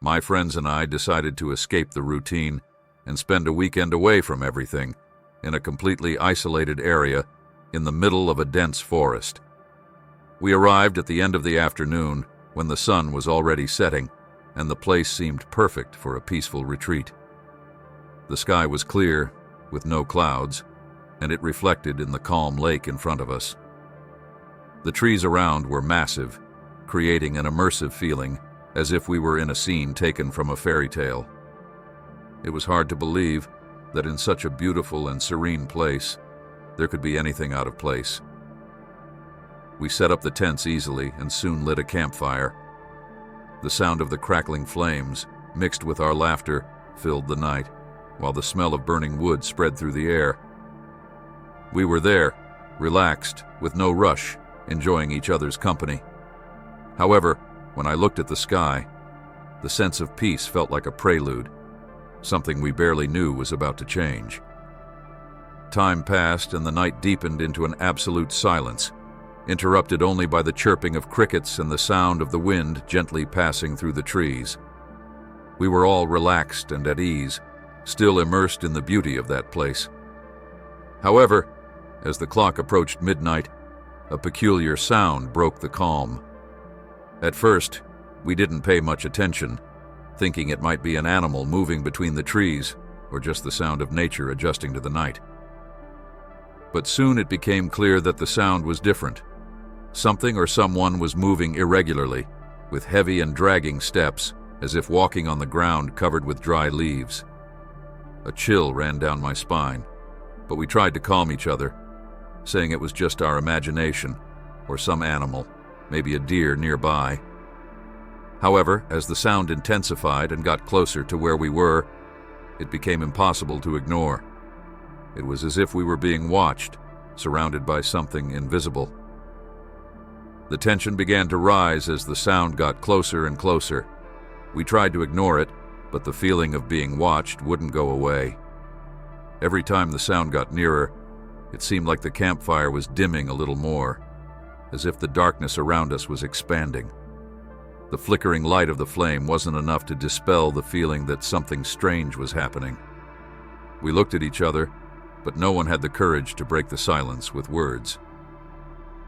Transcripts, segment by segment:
My friends and I decided to escape the routine and spend a weekend away from everything in a completely isolated area in the middle of a dense forest. We arrived at the end of the afternoon when the sun was already setting and the place seemed perfect for a peaceful retreat. The sky was clear, with no clouds, and it reflected in the calm lake in front of us. The trees around were massive, creating an immersive feeling, as if we were in a scene taken from a fairy tale. It was hard to believe that in such a beautiful and serene place, there could be anything out of place. We set up the tents easily and soon lit a campfire. The sound of the crackling flames, mixed with our laughter, filled the night, while the smell of burning wood spread through the air. We were there, relaxed, with no rush, enjoying each other's company. However, when I looked at the sky, the sense of peace felt like a prelude, something we barely knew was about to change. Time passed and the night deepened into an absolute silence, interrupted only by the chirping of crickets and the sound of the wind gently passing through the trees. We were all relaxed and at ease, still immersed in the beauty of that place. However, as the clock approached midnight, a peculiar sound broke the calm. At first, we didn't pay much attention, thinking it might be an animal moving between the trees or just the sound of nature adjusting to the night. But soon it became clear that the sound was different. Something or someone was moving irregularly, with heavy and dragging steps, as if walking on the ground covered with dry leaves. A chill ran down my spine, but we tried to calm each other, saying it was just our imagination, or some animal, maybe a deer nearby. However, as the sound intensified and got closer to where we were, it became impossible to ignore. It was as if we were being watched, surrounded by something invisible. The tension began to rise as the sound got closer and closer. We tried to ignore it, but the feeling of being watched wouldn't go away. Every time the sound got nearer, it seemed like the campfire was dimming a little more, as if the darkness around us was expanding. The flickering light of the flame wasn't enough to dispel the feeling that something strange was happening. We looked at each other, but no one had the courage to break the silence with words.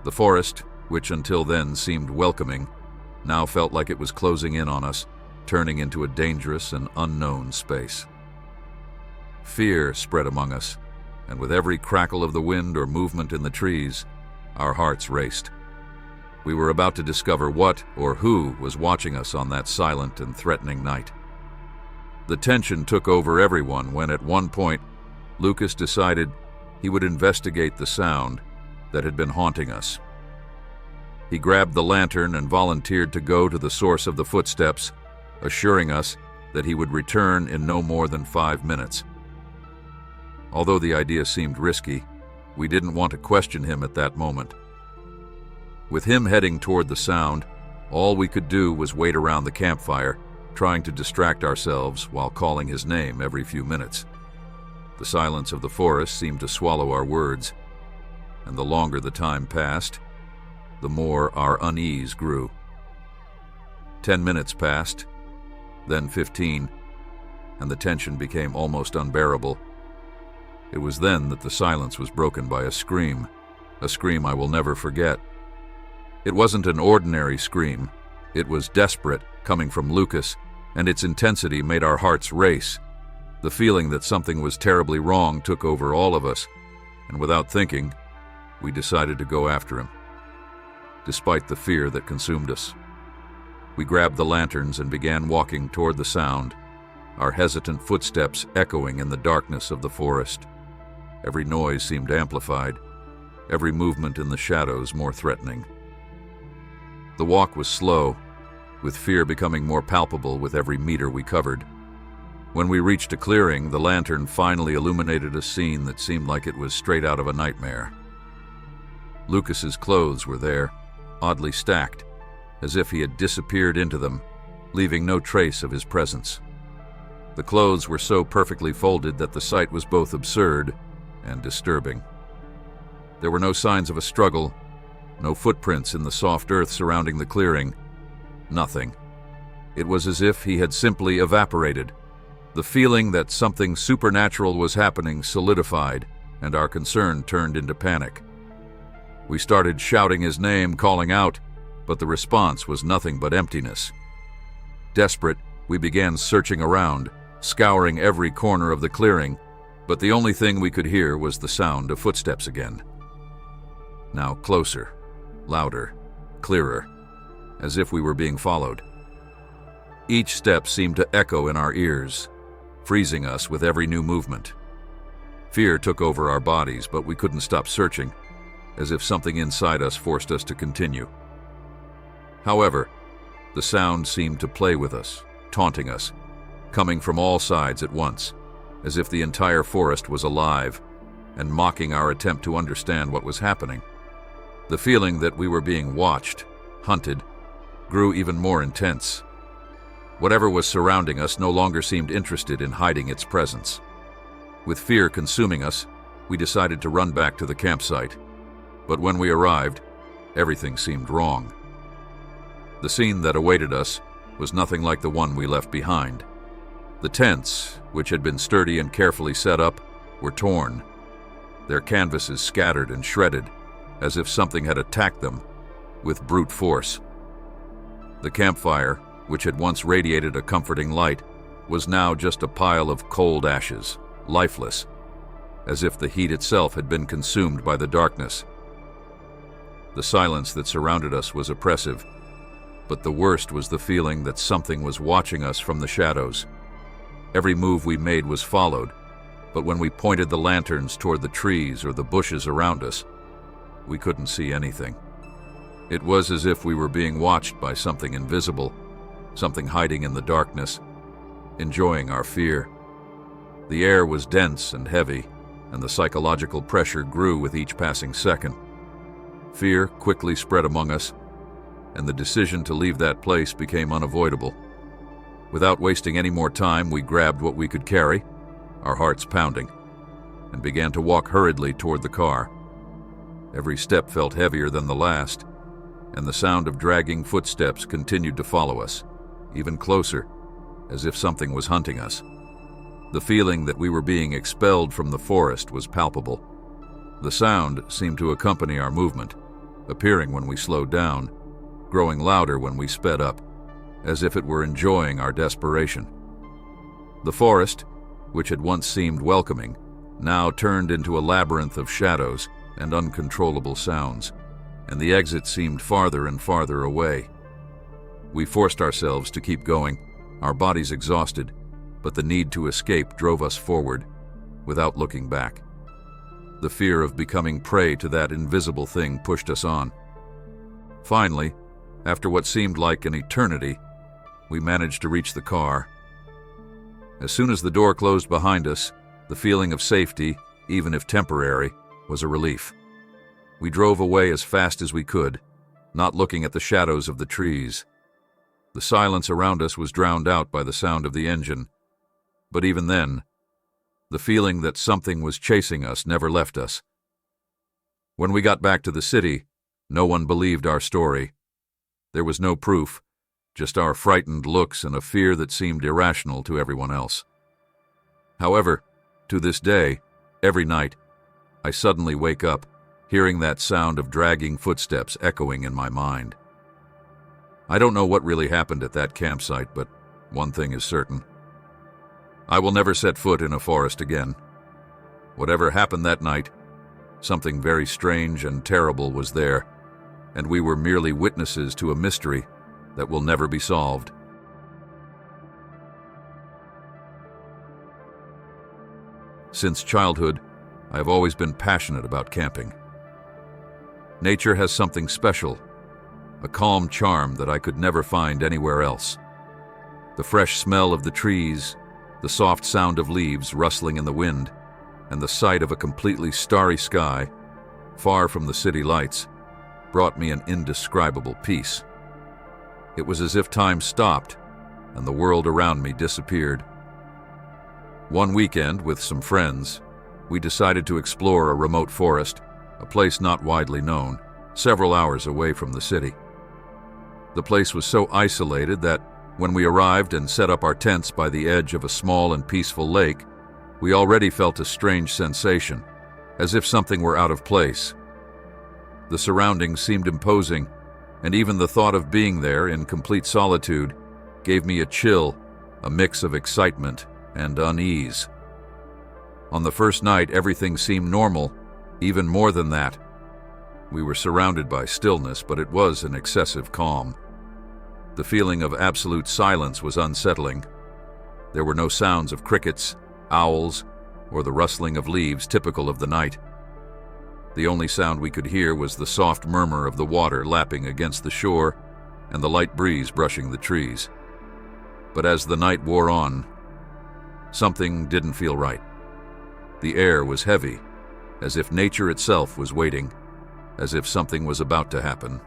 The forest, which until then seemed welcoming, now felt like it was closing in on us, turning into a dangerous and unknown space. Fear spread among us, and with every crackle of the wind or movement in the trees, our hearts raced. We were about to discover what or who was watching us on that silent and threatening night. The tension took over everyone when at one point, Lucas decided he would investigate the sound that had been haunting us. He grabbed the lantern and volunteered to go to the source of the footsteps, assuring us that he would return in no more than 5 minutes. Although the idea seemed risky, we didn't want to question him at that moment. With him heading toward the sound, all we could do was wait around the campfire, trying to distract ourselves while calling his name every few minutes. The silence of the forest seemed to swallow our words, and the longer the time passed, the more our unease grew. 10 minutes passed, then 15, and the tension became almost unbearable. It was then that the silence was broken by a scream I will never forget. It wasn't an ordinary scream. It was desperate, coming from Lucas, and its intensity made our hearts race. The feeling that something was terribly wrong took over all of us, and without thinking, we decided to go after him. Despite the fear that consumed us, we grabbed the lanterns and began walking toward the sound, our hesitant footsteps echoing in the darkness of the forest. Every noise seemed amplified, every movement in the shadows more threatening. The walk was slow, with fear becoming more palpable with every meter we covered. When we reached a clearing, the lantern finally illuminated a scene that seemed like it was straight out of a nightmare. Lucas's clothes were there, oddly stacked, as if he had disappeared into them, leaving no trace of his presence. The clothes were so perfectly folded that the sight was both absurd and disturbing. There were no signs of a struggle, no footprints in the soft earth surrounding the clearing, nothing. It was as if he had simply evaporated. The feeling that something supernatural was happening solidified, and our concern turned into panic. We started shouting his name, calling out, but the response was nothing but emptiness. Desperate, we began searching around, scouring every corner of the clearing, but the only thing we could hear was the sound of footsteps again. Now closer, louder, clearer, as if we were being followed. Each step seemed to echo in our ears, freezing us with every new movement. Fear took over our bodies, but we couldn't stop searching, as if something inside us forced us to continue. However, the sound seemed to play with us, taunting us, coming from all sides at once, as if the entire forest was alive and mocking our attempt to understand what was happening. The feeling that we were being watched, hunted, grew even more intense. Whatever was surrounding us no longer seemed interested in hiding its presence. With fear consuming us, we decided to run back to the campsite. But when we arrived, everything seemed wrong. The scene that awaited us was nothing like the one we left behind. The tents, which had been sturdy and carefully set up, were torn, their canvases scattered and shredded, as if something had attacked them with brute force. The campfire, which had once radiated a comforting light, was now just a pile of cold ashes, lifeless, as if the heat itself had been consumed by the darkness. The silence that surrounded us was oppressive, but the worst was the feeling that something was watching us from the shadows. Every move we made was followed, but when we pointed the lanterns toward the trees or the bushes around us, we couldn't see anything. It was as if we were being watched by something invisible, something hiding in the darkness, enjoying our fear. The air was dense and heavy, and the psychological pressure grew with each passing second. Fear quickly spread among us, and the decision to leave that place became unavoidable. Without wasting any more time, we grabbed what we could carry, our hearts pounding, and began to walk hurriedly toward the car. Every step felt heavier than the last, and the sound of dragging footsteps continued to follow us, even closer, as if something was hunting us. The feeling that we were being expelled from the forest was palpable. The sound seemed to accompany our movement, appearing when we slowed down, growing louder when we sped up, as if it were enjoying our desperation. The forest, which had once seemed welcoming, now turned into a labyrinth of shadows and uncontrollable sounds, and the exit seemed farther and farther away. We forced ourselves to keep going, our bodies exhausted, but the need to escape drove us forward, without looking back. The fear of becoming prey to that invisible thing pushed us on. Finally, after what seemed like an eternity, we managed to reach the car. As soon as the door closed behind us, the feeling of safety, even if temporary, was a relief. We drove away as fast as we could, not looking at the shadows of the trees. The silence around us was drowned out by the sound of the engine, but even then, the feeling that something was chasing us never left us. When we got back to the city, no one believed our story. There was no proof, just our frightened looks and a fear that seemed irrational to everyone else. However, to this day, every night, I suddenly wake up, hearing that sound of dragging footsteps echoing in my mind. I don't know what really happened at that campsite, but one thing is certain. I will never set foot in a forest again. Whatever happened that night, something very strange and terrible was there, and we were merely witnesses to a mystery that will never be solved. Since childhood, I have always been passionate about camping. Nature has something special, a calm charm that I could never find anywhere else. The fresh smell of the trees, the soft sound of leaves rustling in the wind, and the sight of a completely starry sky, far from the city lights, brought me an indescribable peace. It was as if time stopped and the world around me disappeared. One weekend, with some friends, we decided to explore a remote forest, a place not widely known, several hours away from the city. The place was so isolated that, When we arrived and set up our tents by the edge of a small and peaceful lake, we already felt a strange sensation, as if something were out of place. The surroundings seemed imposing, and even the thought of being there in complete solitude gave me a chill, a mix of excitement and unease. On the first night, everything seemed normal, even more than that. We were surrounded by stillness, but it was an excessive calm. The feeling of absolute silence was unsettling. There were no sounds of crickets, owls, or the rustling of leaves typical of the night. The only sound we could hear was the soft murmur of the water lapping against the shore and the light breeze brushing the trees. But as the night wore on, something didn't feel right. The air was heavy, as if nature itself was waiting, as if something was about to happen.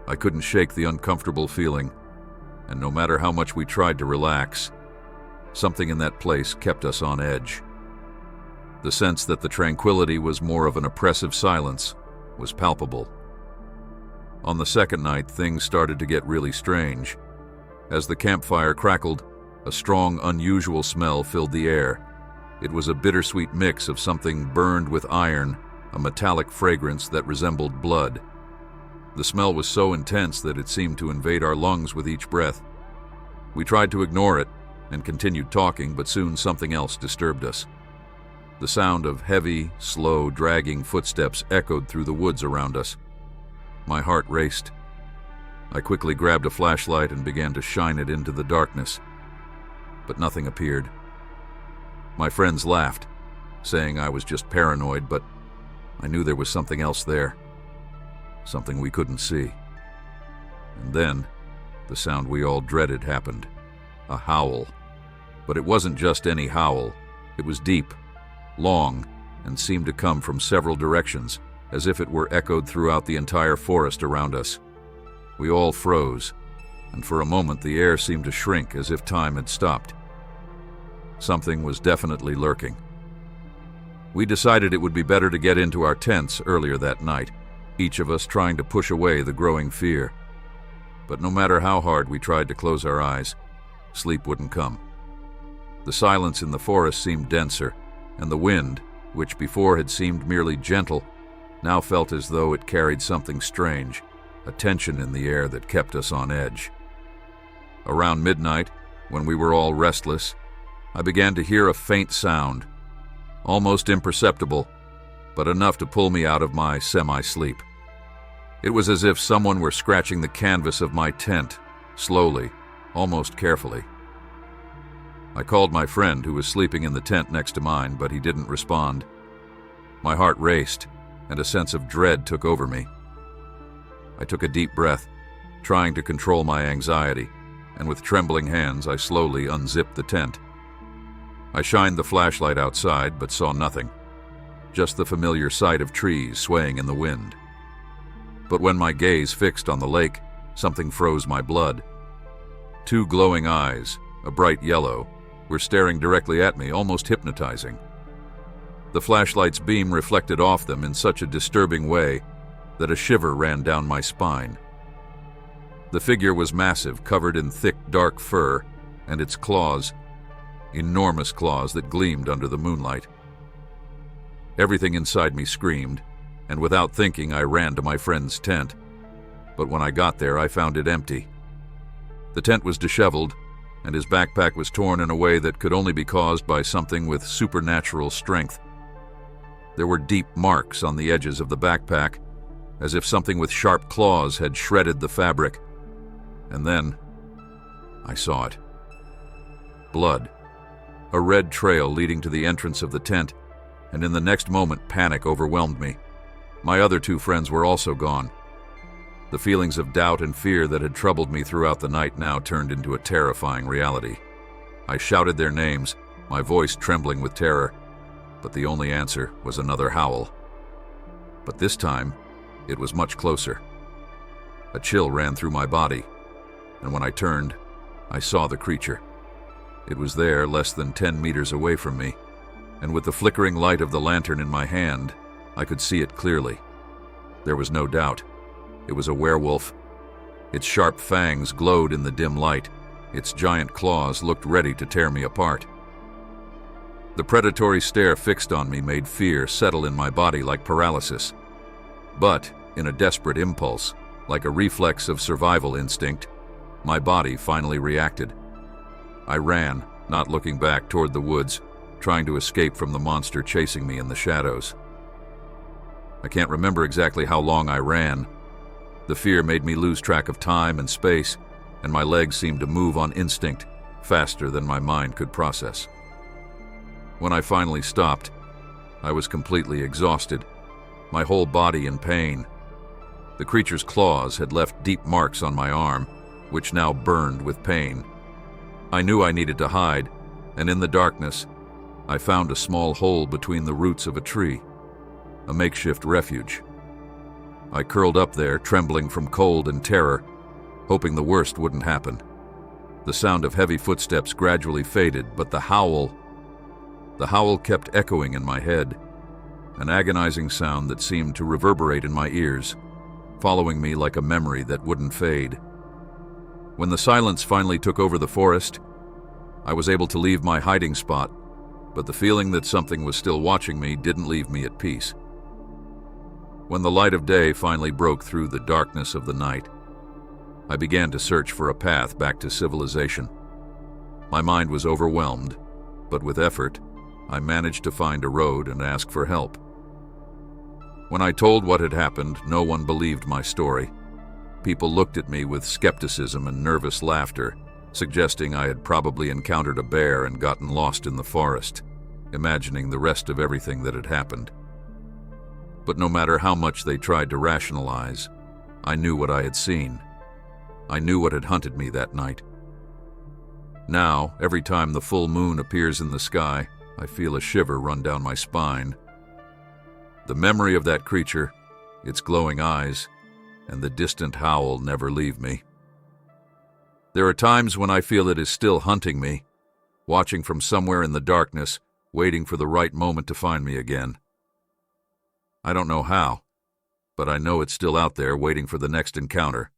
I couldn't shake the uncomfortable feeling, and no matter how much we tried to relax, something in that place kept us on edge. The sense that the tranquility was more of an oppressive silence was palpable. On the second night, things started to get really strange. As the campfire crackled, a strong, unusual smell filled the air. It was a bittersweet mix of something burned with iron, a metallic fragrance that resembled blood. The smell was so intense that it seemed to invade our lungs with each breath. We tried to ignore it and continued talking, but soon something else disturbed us. The sound of heavy, slow, dragging footsteps echoed through the woods around us. My heart raced. I quickly grabbed a flashlight and began to shine it into the darkness, but nothing appeared. My friends laughed, saying I was just paranoid, but I knew there was something else there, something we couldn't see. And then, the sound we all dreaded happened, a howl. But it wasn't just any howl. It was deep, long, and seemed to come from several directions, as if it were echoed throughout the entire forest around us. We all froze, and for a moment the air seemed to shrink as if time had stopped. Something was definitely lurking. We decided it would be better to get into our tents earlier that night, each of us trying to push away the growing fear. But no matter how hard we tried to close our eyes, sleep wouldn't come. The silence in the forest seemed denser, and the wind, which before had seemed merely gentle, now felt as though it carried something strange, a tension in the air that kept us on edge. Around midnight, when we were all restless, I began to hear a faint sound, almost imperceptible, but enough to pull me out of my semi-sleep. It was as if someone were scratching the canvas of my tent, slowly, almost carefully. I called my friend who was sleeping in the tent next to mine, but he didn't respond. My heart raced, and a sense of dread took over me. I took a deep breath, trying to control my anxiety, and with trembling hands I slowly unzipped the tent. I shined the flashlight outside, but saw nothing, just the familiar sight of trees swaying in the wind. But when my gaze fixed on the lake, something froze my blood. Two glowing eyes, a bright yellow, were staring directly at me, almost hypnotizing. The flashlight's beam reflected off them in such a disturbing way that a shiver ran down my spine. The figure was massive, covered in thick, dark fur, and its claws, enormous claws that gleamed under the moonlight. Everything inside me screamed, and without thinking I ran to my friend's tent. But when I got there, I found it empty. The tent was disheveled, and his backpack was torn in a way that could only be caused by something with supernatural strength. There were deep marks on the edges of the backpack, as if something with sharp claws had shredded the fabric. And then, I saw it. Blood. A red trail leading to the entrance of the tent, and in the next moment panic overwhelmed me. My other two friends were also gone. The feelings of doubt and fear that had troubled me throughout the night now turned into a terrifying reality. I shouted their names, my voice trembling with terror, but the only answer was another howl. But this time, it was much closer. A chill ran through my body, and when I turned, I saw the creature. It was there less than 10 meters away from me, and with the flickering light of the lantern in my hand, I could see it clearly. There was no doubt. It was a werewolf. Its sharp fangs glowed in the dim light, Its giant claws looked ready to tear me apart. The predatory stare fixed on me made fear settle in my body like paralysis. But, in a desperate impulse, like a reflex of survival instinct, my body finally reacted. I ran, not looking back toward the woods, trying to escape from the monster chasing me in the shadows. I can't remember exactly how long I ran. The fear made me lose track of time and space, and my legs seemed to move on instinct, faster than my mind could process. When I finally stopped, I was completely exhausted, my whole body in pain. The creature's claws had left deep marks on my arm, which now burned with pain. I knew I needed to hide, and in the darkness, I found a small hole between the roots of a tree, a makeshift refuge. I curled up there, trembling from cold and terror, hoping the worst wouldn't happen. The sound of heavy footsteps gradually faded, but the howl kept echoing in my head, an agonizing sound that seemed to reverberate in my ears, following me like a memory that wouldn't fade. When the silence finally took over the forest, I was able to leave my hiding spot, but the feeling that something was still watching me didn't leave me at peace. When the light of day finally broke through the darkness of the night, I began to search for a path back to civilization. My mind was overwhelmed, but with effort, I managed to find a road and ask for help. When I told what had happened, no one believed my story. People looked at me with skepticism and nervous laughter, suggesting I had probably encountered a bear and gotten lost in the forest, imagining the rest of everything that had happened. But no matter how much they tried to rationalize, I knew what I had seen. I knew what had hunted me that night. Now, every time the full moon appears in the sky, I feel a shiver run down my spine. The memory of that creature, its glowing eyes, and the distant howl never leave me. There are times when I feel it is still hunting me, watching from somewhere in the darkness, waiting for the right moment to find me again. I don't know how, but I know it's still out there waiting for the next encounter.